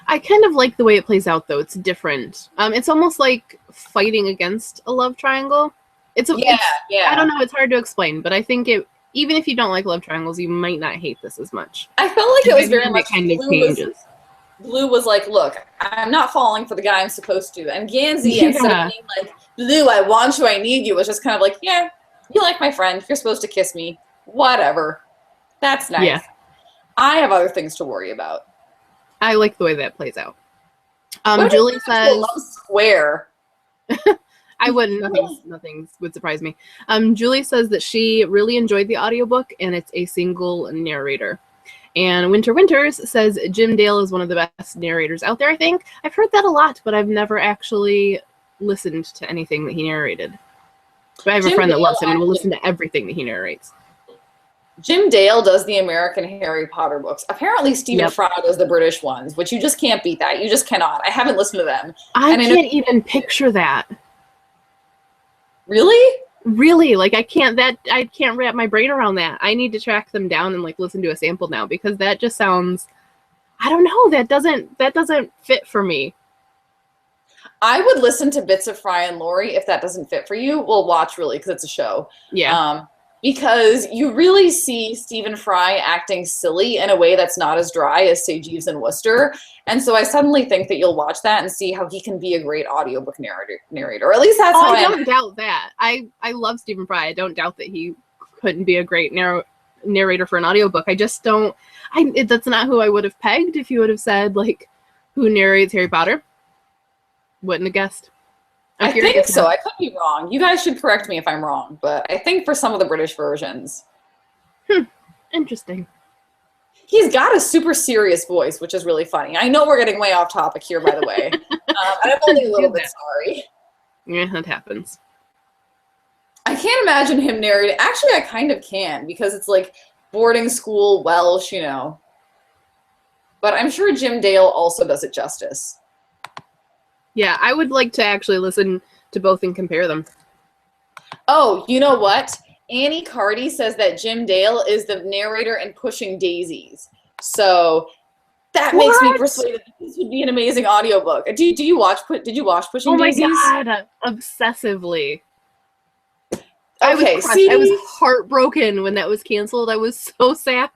I kind of like the way it plays out, though. It's different. It's almost like fighting against a love triangle. Yeah. I don't know. It's hard to explain, but I think even if you don't like love triangles, you might not hate this as much. I felt like it was very much kind of changes. Blue was like, look, I'm not falling for the guy I'm supposed to. And Gansey, instead of being like, Blue, I want you, I need you, was just kind of like, yeah, you like my friend. You're supposed to kiss me. Whatever. That's nice. Yeah. I have other things to worry about. I like the way that plays out. Julie says... Love square. I wouldn't. Nothing would surprise me. Julie says that she really enjoyed the audiobook, and it's a single narrator. And Winter Winters says Jim Dale is one of the best narrators out there, I think. I've heard that a lot, but I've never actually listened to anything that he narrated. But I have a friend that loves him and will listen to everything that he narrates. Jim Dale does the American Harry Potter books. Apparently Stephen Fry does the British ones, which you just can't beat that. You just cannot. I haven't listened to them. I can't even picture that. Really? Really, like I can't wrap my brain around that. I need to track them down and like listen to a sample now, because that just sounds, I don't know, that doesn't fit for me. I would listen to bits of Fry and Laurie. If that doesn't fit for you, we'll watch, really, because it's a show. Yeah. Because you really see Stephen Fry acting silly in a way that's not as dry as, say, Jeeves and Wooster. And so I suddenly think that you'll watch that and see how he can be a great audiobook narrator. Or at least that's how I don't doubt that. I love Stephen Fry. I don't doubt that he couldn't be a great narrator for an audiobook. I just don't... that's not who I would have pegged if you would have said, like, who narrates Harry Potter. Wouldn't have guessed. I think so. I could be wrong. You guys should correct me if I'm wrong, but I think for some of the British versions. Interesting. He's got a super serious voice, which is really funny. I know we're getting way off topic here, by the way. And I'm only a little bit sorry. Yeah, that happens. I can't imagine him narrating. Actually, I kind of can, because it's like boarding school Welsh, you know. But I'm sure Jim Dale also does it justice. Yeah, I would like to actually listen to both and compare them. Oh, you know what? Annie Cardy says that Jim Dale is the narrator in Pushing Daisies. So that makes me persuaded that this would be an amazing audiobook. Did you watch Pushing Daisies? Oh my god, obsessively. Okay, I was heartbroken when that was canceled. I was so sad.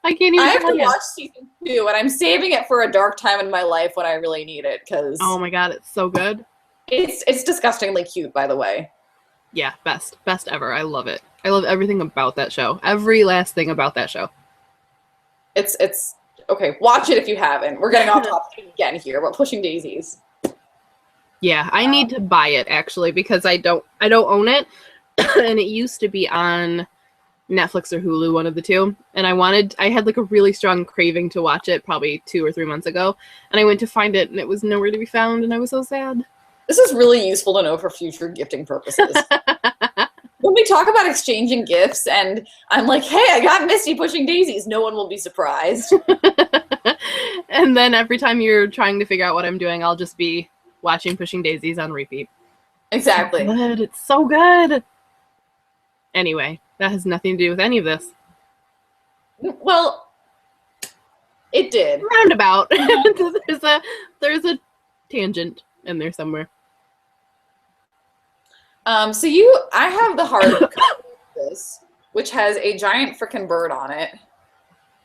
I can't even. I have to watch season 2, and I'm saving it for a dark time in my life when I really need it. Because oh my god, it's so good. It's disgustingly cute, by the way. Yeah, best ever. I love it. I love everything about that show. Every last thing about that show. It's okay. Watch it if you haven't. We're getting off topic again here, but Pushing Daisies. Yeah, I need to buy it actually, because I don't own it, and it used to be on Netflix or Hulu, one of the two, and I had like a really strong craving to watch it probably 2 or 3 months ago, and I went to find it and it was nowhere to be found, and I was so sad. This is really useful to know for future gifting purposes. When we talk about exchanging gifts and I'm like, hey, I got Misty Pushing Daisies, no one will be surprised. And then every time you're trying to figure out what I'm doing, I'll just be watching Pushing Daisies on repeat. Exactly. So good. It's so good. Anyway, that has nothing to do with any of this. Well, it did. Roundabout. There's a tangent in there somewhere. I have the hard copy of this, which has a giant frickin' bird on it.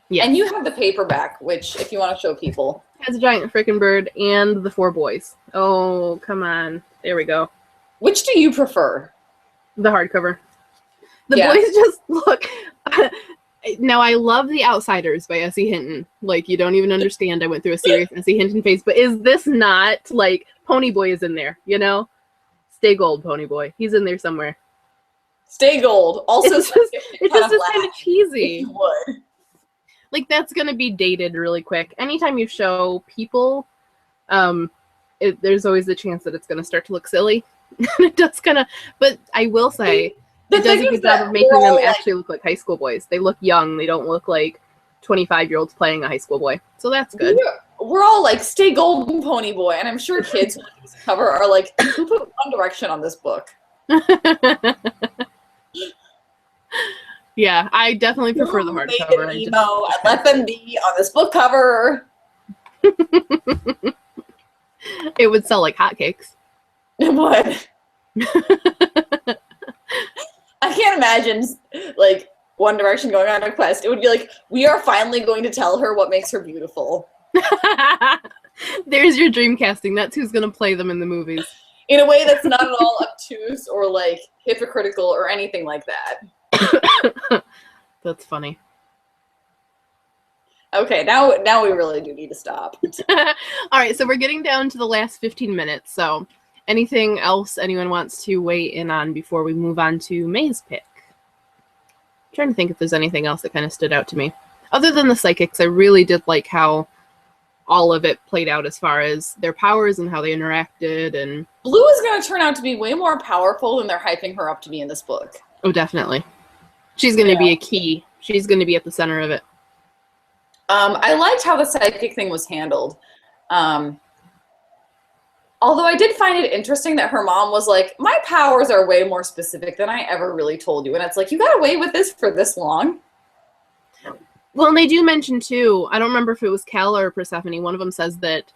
Yeah. And you have the paperback, which, if you want to show people, has a giant frickin' bird and the 4 boys. Oh, come on. There we go. Which do you prefer? The hardcover. The boys just look. Now, I love The Outsiders by S.E. Hinton. Like, you don't even understand. I went through a serious S.E. Hinton phase. But is this not, like, Pony Boy is in there, you know? Stay Gold, Pony Boy. He's in there somewhere. Stay Gold. Also, it's just kind of cheesy. If you would. Like, that's going to be dated really quick. Anytime you show people, there's always the chance that it's going to start to look silly. It does kind of, but I will say, The It does thing a is good job that of making them we're all, actually look like high school boys. They look young. They don't look like 25-year-olds playing a high school boy. So that's good. we're all like, stay golden, pony boy. And I'm sure kids who look at this cover are like, who put One Direction on this book? Yeah, I definitely prefer the Who made hardcover. them emo and let them be on this book cover? It would sell like hotcakes. What? I can't imagine like One Direction going on a quest. It would be like, we are finally going to tell her what makes her beautiful. There's your dream casting. That's who's going to play them in the movies. In a way that's not at all obtuse or like hypocritical or anything like that. That's funny. Okay, now we really do need to stop. All right, so we're getting down to the last 15 minutes. So anything else anyone wants to weigh in on before we move on to May's pick? I'm trying to think if there's anything else that kind of stood out to me. Other than the psychics, I really did like how all of it played out as far as their powers and how they interacted. And Blue is going to turn out to be way more powerful than they're hyping her up to be in this book. oh, definitely. She's going to be a key. She's going to be at the center of it. I liked how the psychic thing was handled. Although I did find it interesting that her mom was like, my powers are way more specific than I ever really told you. And it's like, you got away with this for this long? Well, and they do mention, too, I don't remember if it was Cal or Persephone, one of them says that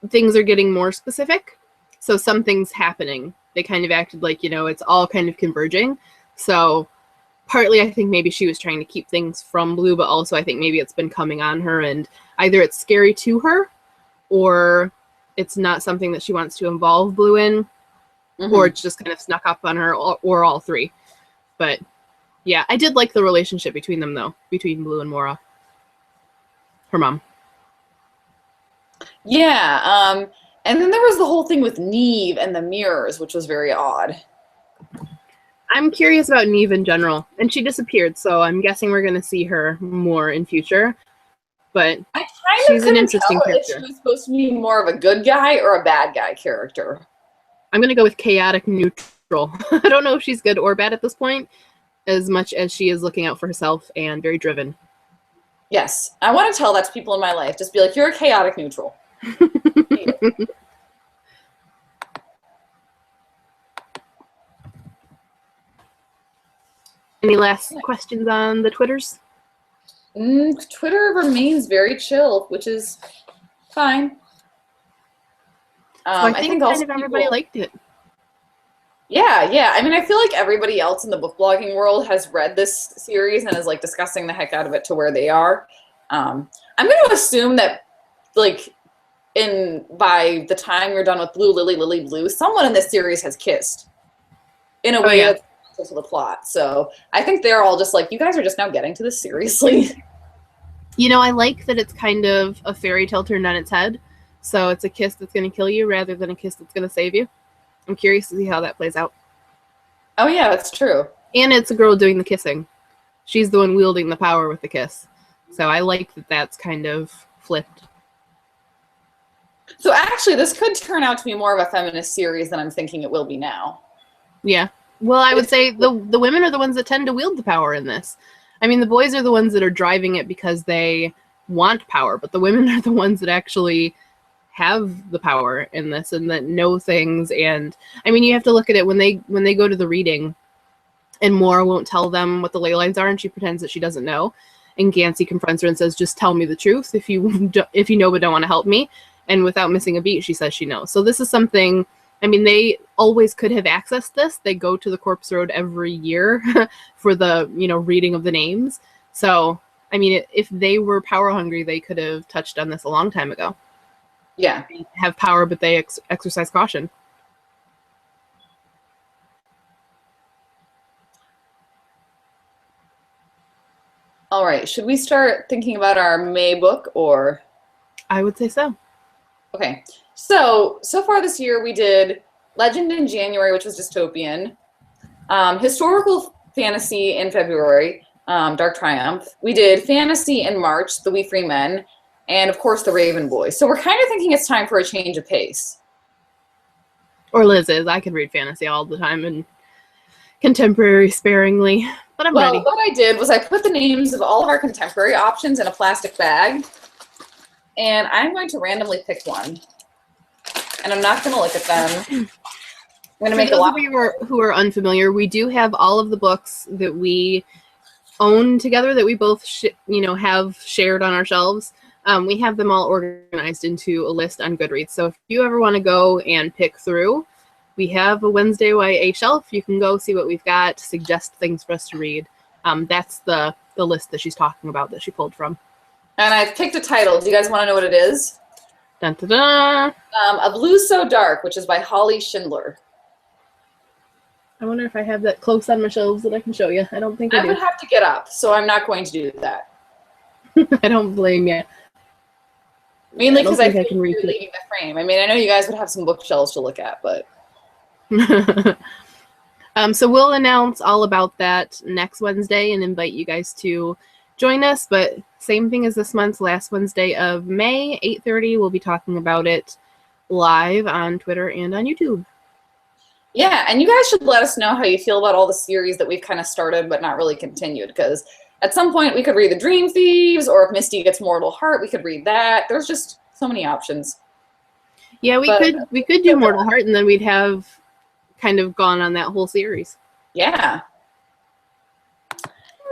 things are getting more specific. So something's happening. They kind of acted like, you know, it's all kind of converging. So partly I think maybe she was trying to keep things from Blue, but also I think maybe it's been coming on her, and either it's scary to her or it's not something that she wants to involve Blue in, or it's just kind of snuck up on her, or all three. But yeah, I did like the relationship between them, though, between Blue and Mora, her mom. Yeah, and then there was the whole thing with Neve and the mirrors, which was very odd. I'm curious about Neve in general, and she disappeared, so I'm guessing we're going to see her more in future. But she's an interesting character. If she was supposed to be more of a good guy or a bad guy character. I'm going to go with chaotic neutral. I don't know if she's good or bad at this point, as much as she is looking out for herself and very driven. Yes, I want to tell that to people in my life. Just be like, you're a chaotic neutral. Any last questions on the Twitters? Twitter remains very chill, which is fine. So I think kind of everybody liked it. Yeah. I mean, I feel like everybody else in the book blogging world has read this series and is like discussing the heck out of it to where they are. I'm going to assume that, like, by the time you're done with Blue, Lily, Blue, someone in this series has kissed in a way that's to the plot. So I think they're all just like, you guys are just now getting to this seriously. You know, I like that it's kind of a fairy tale turned on its head. So it's a kiss that's going to kill you rather than a kiss that's going to save you. I'm curious to see how that plays out. Oh yeah, that's true. And it's a girl doing the kissing. She's the one wielding the power with the kiss. So I like that that's kind of flipped. So actually, this could turn out to be more of a feminist series than I'm thinking it will be now. Yeah. Well, I would say the women are the ones that tend to wield the power in this. I mean, the boys are the ones that are driving it because they want power, but the women are the ones that actually have the power in this and that know things. And I mean, you have to look at it when they go to the reading, and Mora won't tell them what the ley lines are, and she pretends that she doesn't know. And Gansey confronts her and says, "Just tell me the truth if you know but don't want to help me." And without missing a beat, she says she knows. So this is something. I mean, they always could have accessed this. They go to the Corpse Road every year for the, reading of the names. So, I mean, if they were power hungry, they could have touched on this a long time ago. Yeah. They have power, but they exercise caution. All right. Should we start thinking about our May book, or? I would say so. Okay. So far this year we did Legend in January, which was dystopian, historical fantasy in February, Dark Triumph. We did fantasy in March, The We Free Men, and of course The Raven Boys. So we're kind of thinking it's time for a change of pace. Or Liz is. I could read fantasy all the time and contemporary sparingly, but I'm ready. What I did was I put the names of all of our contemporary options in a plastic bag, and I'm going to randomly pick one. And I'm not going to look at them. I'm going to make a lot. For those of you who are unfamiliar, we do have all of the books that we own together that we both have shared on our shelves. We have them all organized into a list on Goodreads. So if you ever want to go and pick through, we have a Wednesday YA shelf. You can go see what we've got, suggest things for us to read. That's the list that she's talking about that she pulled from. And I've picked a title. Do you guys want to know what it is? Dun, dun, dun. A Blue So Dark, which is by Holly Schindler. I wonder if I have that close on my shelves that I can show you. I don't think I do. would have to get up, so I'm not going to do that. I don't blame you. Mainly because I think can you're reach it. leaving the frame. I mean, I know you guys would have some bookshelves to look at, but... So we'll announce all about that next Wednesday and invite you guys to join us. But same thing as this month's last Wednesday of May, 8:30. We'll be talking about it live on Twitter and on YouTube. Yeah, and you guys should let us know how you feel about all the series that we've kind of started but not really continued, because at some point we could read The Dream Thieves, or if Misty gets Mortal Heart, we could read that. There's just so many options. Yeah, we could do Mortal Heart, and then we'd have kind of gone on that whole series. Yeah.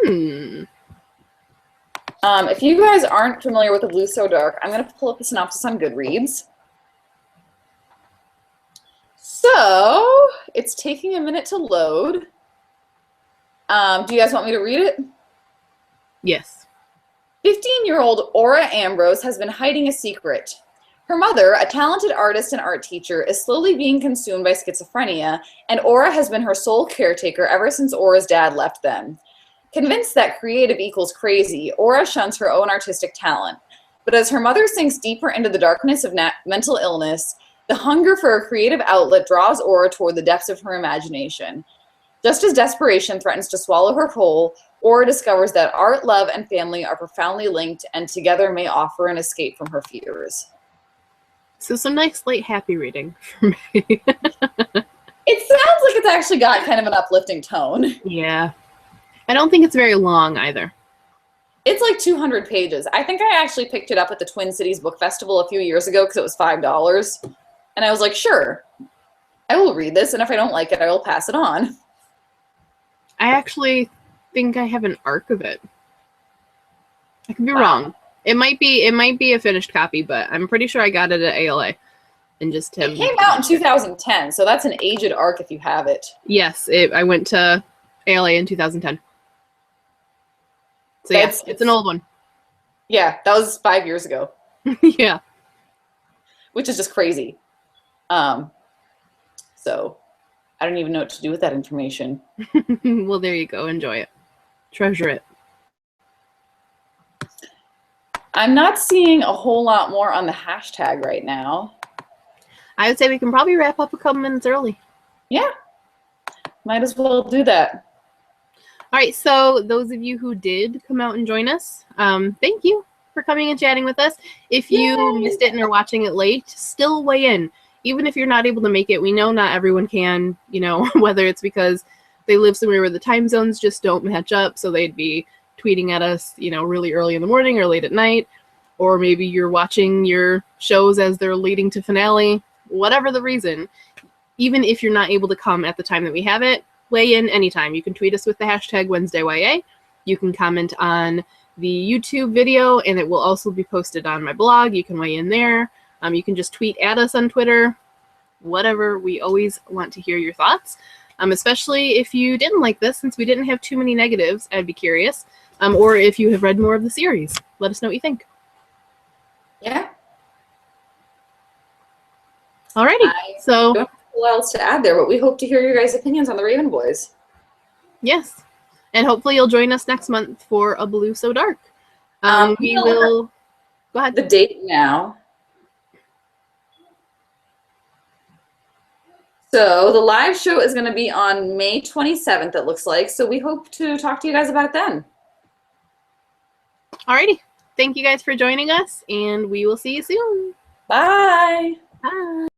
If you guys aren't familiar with The Blue So Dark, I'm going to pull up a synopsis on Goodreads. So, it's taking a minute to load. Do you guys want me to read it? Yes. 15-year-old Aura Ambrose has been hiding a secret. Her mother, a talented artist and art teacher, is slowly being consumed by schizophrenia, and Aura has been her sole caretaker ever since Aura's dad left them. Convinced that creative equals crazy, Aura shuns her own artistic talent. But as her mother sinks deeper into the darkness of mental illness, the hunger for a creative outlet draws Aura toward the depths of her imagination. Just as desperation threatens to swallow her whole, Aura discovers that art, love, and family are profoundly linked and together may offer an escape from her fears. So some nice light happy reading for me. It sounds like it's actually got kind of an uplifting tone. Yeah. I don't think it's very long either. It's like 200 pages. I think I actually picked it up at the Twin Cities Book Festival a few years ago because it was $5. And I was like, sure, I will read this, and if I don't like it, I will pass it on. I actually think I have an arc of it. I could be wrong. It might be a finished copy, but I'm pretty sure I got it at ALA. And just it came out in 2010, so that's an aged arc if you have it. Yes, I went to ALA in 2010. So yes, it's an old one. Yeah, that was 5 years ago. Yeah. Which is just crazy. So I don't even know what to do with that information. Well, there you go. Enjoy it. Treasure it. I'm not seeing a whole lot more on the hashtag right now. I would say we can probably wrap up a couple minutes early. Yeah. Might as well do that. All right. So those of you who did come out and join us, thank you for coming and chatting with us. If you missed it and are watching it late, still weigh in. Even if you're not able to make it, we know not everyone can, whether it's because they live somewhere where the time zones just don't match up, so they'd be tweeting at us, really early in the morning or late at night, or maybe you're watching your shows as they're leading to finale, whatever the reason. Even if you're not able to come at the time that we have it, weigh in anytime. You can tweet us with the hashtag WednesdayYA. You can comment on the YouTube video, and it will also be posted on my blog. You can weigh in there. You can just tweet at us on Twitter, whatever. We always want to hear your thoughts, especially if you didn't like this, since we didn't have too many negatives. I'd be curious. Or if you have read more of the series, let us know what you think. Yeah. Alrighty. So don't have a lot else to add there, but we hope to hear your guys' opinions on the Raven Boys. Yes. And hopefully you'll join us next month for A Blue So Dark. We will... Go ahead. The date now. So the live show is going to be on May 27th, it looks like. So we hope to talk to you guys about it then. Alrighty. Thank you guys for joining us, and we will see you soon. Bye. Bye.